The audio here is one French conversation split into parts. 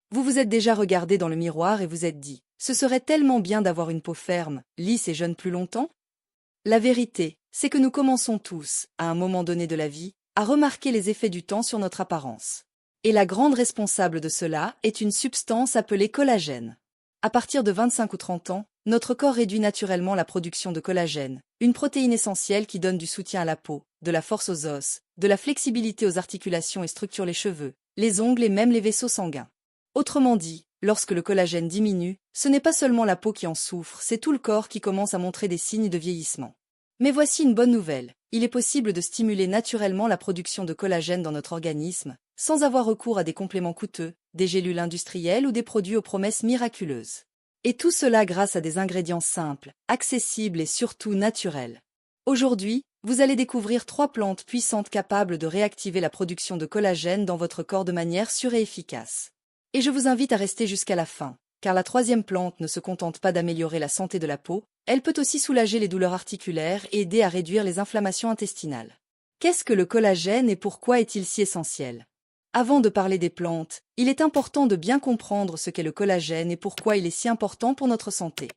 Vous vous êtes déjà regardé dans le miroir et vous êtes dit « Ce serait tellement bien d'avoir une peau ferme, lisse et jeune plus longtemps ?» La vérité, c'est que nous commençons tous, à un moment donné de la vie, à remarquer les effets du temps sur notre apparence. Et la grande responsable de cela est une substance appelée collagène. À partir de 25 ou 30 ans, notre corps réduit naturellement la production de collagène, une protéine essentielle qui donne du soutien à la peau, de la force aux os, de la flexibilité aux articulations et structure les cheveux, les ongles et même les vaisseaux sanguins. Autrement dit, lorsque le collagène diminue, ce n'est pas seulement la peau qui en souffre, c'est tout le corps qui commence à montrer des signes de vieillissement. Mais voici une bonne nouvelle, il est possible de stimuler naturellement la production de collagène dans notre organisme, sans avoir recours à des compléments coûteux, des gélules industrielles ou des produits aux promesses miraculeuses. Et tout cela grâce à des ingrédients simples, accessibles et surtout naturels. Aujourd'hui, vous allez découvrir 3 plantes puissantes capables de réactiver la production de collagène dans votre corps de manière sûre et efficace. Et je vous invite à rester jusqu'à la fin, car la 3e plante ne se contente pas d'améliorer la santé de la peau, elle peut aussi soulager les douleurs articulaires et aider à réduire les inflammations intestinales. Qu'est-ce que le collagène et pourquoi est-il si essentiel? Avant de parler des plantes, il est important de bien comprendre ce qu'est le collagène et pourquoi il est si important pour notre santé.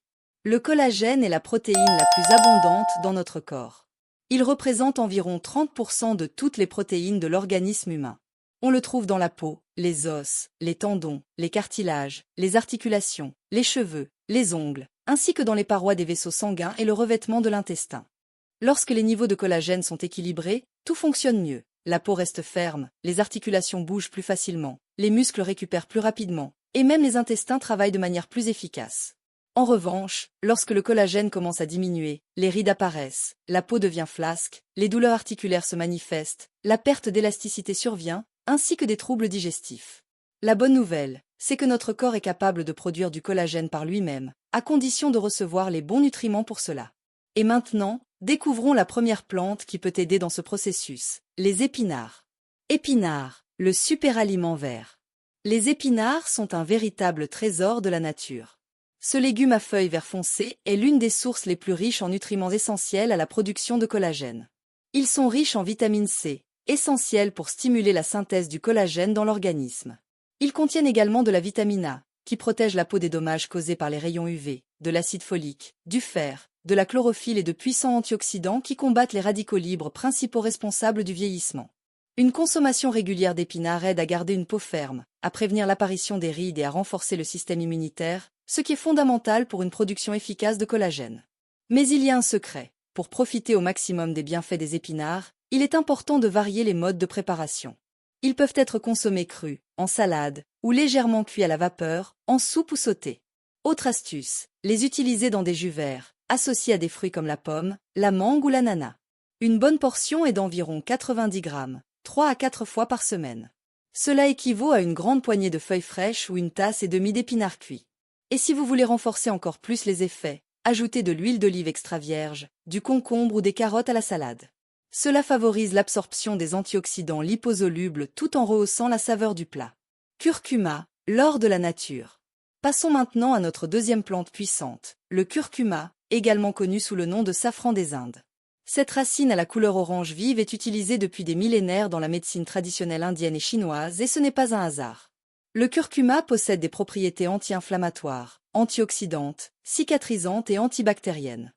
Le collagène est la protéine la plus abondante dans notre corps. Il représente environ 30% de toutes les protéines de l'organisme humain. On le trouve dans la peau, les os, les tendons, les cartilages, les articulations, les cheveux, les ongles, ainsi que dans les parois des vaisseaux sanguins et le revêtement de l'intestin. Lorsque les niveaux de collagène sont équilibrés, tout fonctionne mieux. La peau reste ferme, les articulations bougent plus facilement, les muscles récupèrent plus rapidement, et même les intestins travaillent de manière plus efficace. En revanche, lorsque le collagène commence à diminuer, les rides apparaissent, la peau devient flasque, les douleurs articulaires se manifestent, la perte d'élasticité survient, ainsi que des troubles digestifs. La bonne nouvelle, c'est que notre corps est capable de produire du collagène par lui-même, à condition de recevoir les bons nutriments pour cela. Et maintenant, découvrons la première plante qui peut aider dans ce processus, les épinards. Épinards, le super-aliment vert. Les épinards sont un véritable trésor de la nature. Ce légume à feuilles vert foncé est l'une des sources les plus riches en nutriments essentiels à la production de collagène. Ils sont riches en vitamine C, essentielle pour stimuler la synthèse du collagène dans l'organisme. Ils contiennent également de la vitamine A, qui protège la peau des dommages causés par les rayons UV, de l'acide folique, du fer, de la chlorophylle et de puissants antioxydants qui combattent les radicaux libres principaux responsables du vieillissement. Une consommation régulière d'épinards aide à garder une peau ferme, à prévenir l'apparition des rides et à renforcer le système immunitaire, ce qui est fondamental pour une production efficace de collagène. Mais il y a un secret. Pour profiter au maximum des bienfaits des épinards, il est important de varier les modes de préparation. Ils peuvent être consommés crus, en salade, ou légèrement cuits à la vapeur, en soupe ou sautés. Autre astuce, les utiliser dans des jus verts, associés à des fruits comme la pomme, la mangue ou l'ananas. Une bonne portion est d'environ 90 grammes, 3 à 4 fois par semaine. Cela équivaut à une grande poignée de feuilles fraîches ou une tasse et demie d'épinards cuits. Et si vous voulez renforcer encore plus les effets, ajoutez de l'huile d'olive extra vierge, du concombre ou des carottes à la salade. Cela favorise l'absorption des antioxydants liposolubles tout en rehaussant la saveur du plat. Curcuma, l'or de la nature. Passons maintenant à notre 2e plante puissante, le curcuma, également connu sous le nom de safran des Indes. Cette racine à la couleur orange vive est utilisée depuis des millénaires dans la médecine traditionnelle indienne et chinoise et ce n'est pas un hasard. Le curcuma possède des propriétés anti-inflammatoires, antioxydantes, cicatrisantes et antibactériennes.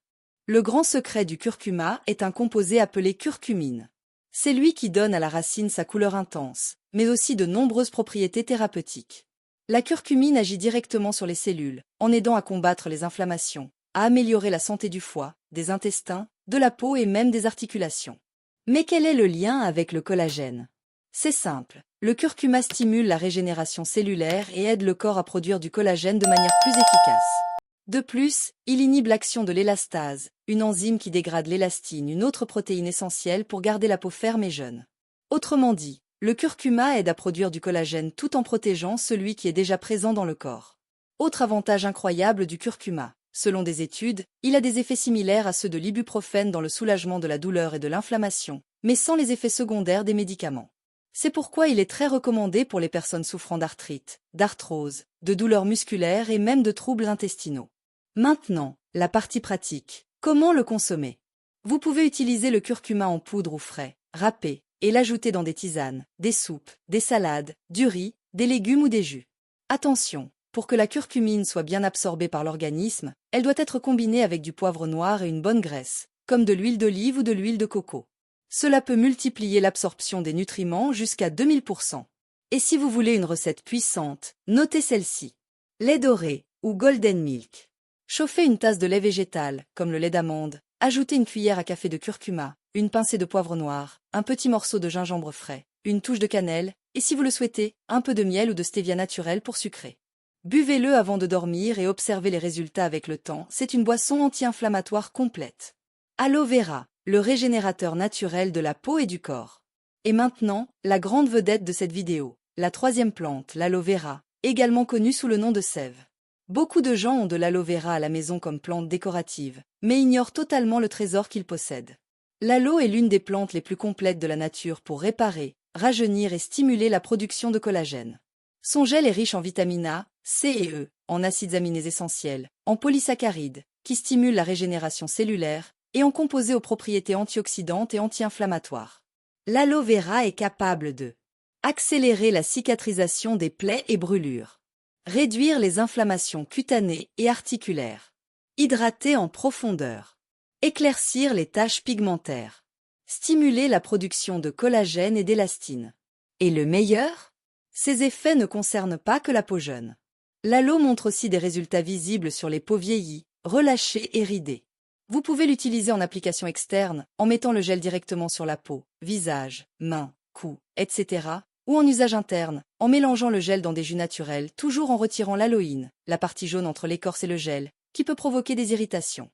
Le grand secret du curcuma est un composé appelé curcumine. C'est lui qui donne à la racine sa couleur intense, mais aussi de nombreuses propriétés thérapeutiques. La curcumine agit directement sur les cellules, en aidant à combattre les inflammations, à améliorer la santé du foie, des intestins, de la peau et même des articulations. Mais quel est le lien avec le collagène? C'est simple, le curcuma stimule la régénération cellulaire et aide le corps à produire du collagène de manière plus efficace. De plus, il inhibe l'action de l'élastase, une enzyme qui dégrade l'élastine, une autre protéine essentielle pour garder la peau ferme et jeune. Autrement dit, le curcuma aide à produire du collagène tout en protégeant celui qui est déjà présent dans le corps. Autre avantage incroyable du curcuma, selon des études, il a des effets similaires à ceux de l'ibuprofène dans le soulagement de la douleur et de l'inflammation, mais sans les effets secondaires des médicaments. C'est pourquoi il est très recommandé pour les personnes souffrant d'arthrite, d'arthrose, de douleurs musculaires et même de troubles intestinaux. Maintenant, la partie pratique. Comment le consommer? Vous pouvez utiliser le curcuma en poudre ou frais, râpé, et l'ajouter dans des tisanes, des soupes, des salades, du riz, des légumes ou des jus. Attention, pour que la curcumine soit bien absorbée par l'organisme, elle doit être combinée avec du poivre noir et une bonne graisse, comme de l'huile d'olive ou de l'huile de coco. Cela peut multiplier l'absorption des nutriments jusqu'à 2000%. Et si vous voulez une recette puissante, notez celle-ci. Lait doré ou golden milk. Chauffez une tasse de lait végétal, comme le lait d'amande, ajoutez une cuillère à café de curcuma, une pincée de poivre noir, un petit morceau de gingembre frais, une touche de cannelle, et si vous le souhaitez, un peu de miel ou de stevia naturel pour sucrer. Buvez-le avant de dormir et observez les résultats avec le temps, c'est une boisson anti-inflammatoire complète. Aloe vera, le régénérateur naturel de la peau et du corps. Et maintenant, la grande vedette de cette vidéo, la troisième plante, l'aloe vera, également connue sous le nom de sève. Beaucoup de gens ont de l'aloe vera à la maison comme plante décorative, mais ignorent totalement le trésor qu'il possède. L'aloe est l'une des plantes les plus complètes de la nature pour réparer, rajeunir et stimuler la production de collagène. Son gel est riche en vitamine A, C et E, en acides aminés essentiels, en polysaccharides, qui stimulent la régénération cellulaire, et en composés aux propriétés antioxydantes et anti-inflammatoires. L'aloe vera est capable de accélérer la cicatrisation des plaies et brûlures, réduire les inflammations cutanées et articulaires, hydrater en profondeur, éclaircir les taches pigmentaires, stimuler la production de collagène et d'élastine. Et le meilleur? Ces effets ne concernent pas que la peau jeune. L'aloe montre aussi des résultats visibles sur les peaux vieillies, relâchées et ridées. Vous pouvez l'utiliser en application externe, en mettant le gel directement sur la peau, visage, mains, cou, etc., ou en usage interne, en mélangeant le gel dans des jus naturels, toujours en retirant l'aloïne, la partie jaune entre l'écorce et le gel, qui peut provoquer des irritations.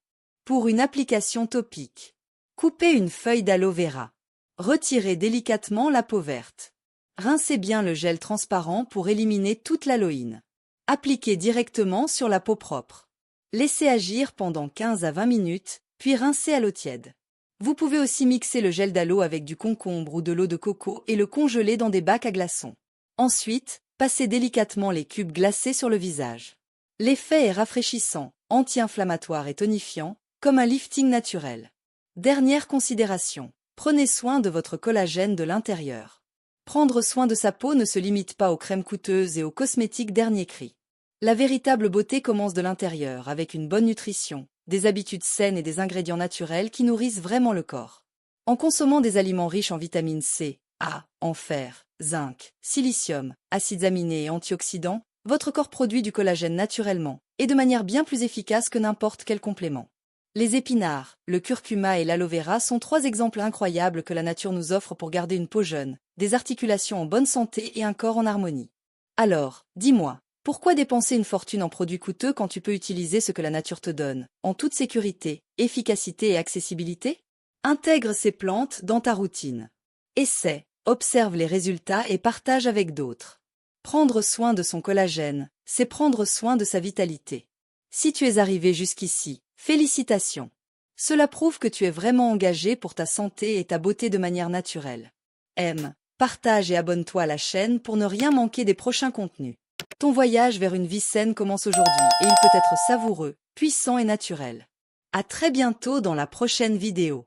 Pour une application topique, coupez une feuille d'aloe vera. Retirez délicatement la peau verte. Rincez bien le gel transparent pour éliminer toute l'aloïne. Appliquez directement sur la peau propre. Laissez agir pendant 15 à 20 minutes, puis rincez à l'eau tiède. Vous pouvez aussi mixer le gel d'aloe avec du concombre ou de l'eau de coco et le congeler dans des bacs à glaçons. Ensuite, passez délicatement les cubes glacés sur le visage. L'effet est rafraîchissant, anti-inflammatoire et tonifiant, comme un lifting naturel. Dernière considération, prenez soin de votre collagène de l'intérieur. Prendre soin de sa peau ne se limite pas aux crèmes coûteuses et aux cosmétiques dernier cri. La véritable beauté commence de l'intérieur, avec une bonne nutrition, des habitudes saines et des ingrédients naturels qui nourrissent vraiment le corps. En consommant des aliments riches en vitamine C, A, en fer, zinc, silicium, acides aminés et antioxydants, votre corps produit du collagène naturellement, et de manière bien plus efficace que n'importe quel complément. Les épinards, le curcuma et l'aloe vera sont 3 exemples incroyables que la nature nous offre pour garder une peau jeune, des articulations en bonne santé et un corps en harmonie. Alors, dis-moi, pourquoi dépenser une fortune en produits coûteux quand tu peux utiliser ce que la nature te donne, en toute sécurité, efficacité et accessibilité? Intègre ces plantes dans ta routine. Essaie, observe les résultats et partage avec d'autres. Prendre soin de son collagène, c'est prendre soin de sa vitalité. Si tu es arrivé jusqu'ici, félicitations. Cela prouve que tu es vraiment engagé pour ta santé et ta beauté de manière naturelle. Aime, partage et abonne-toi à la chaîne pour ne rien manquer des prochains contenus. Ton voyage vers une vie saine commence aujourd'hui et il peut être savoureux, puissant et naturel. À très bientôt dans la prochaine vidéo.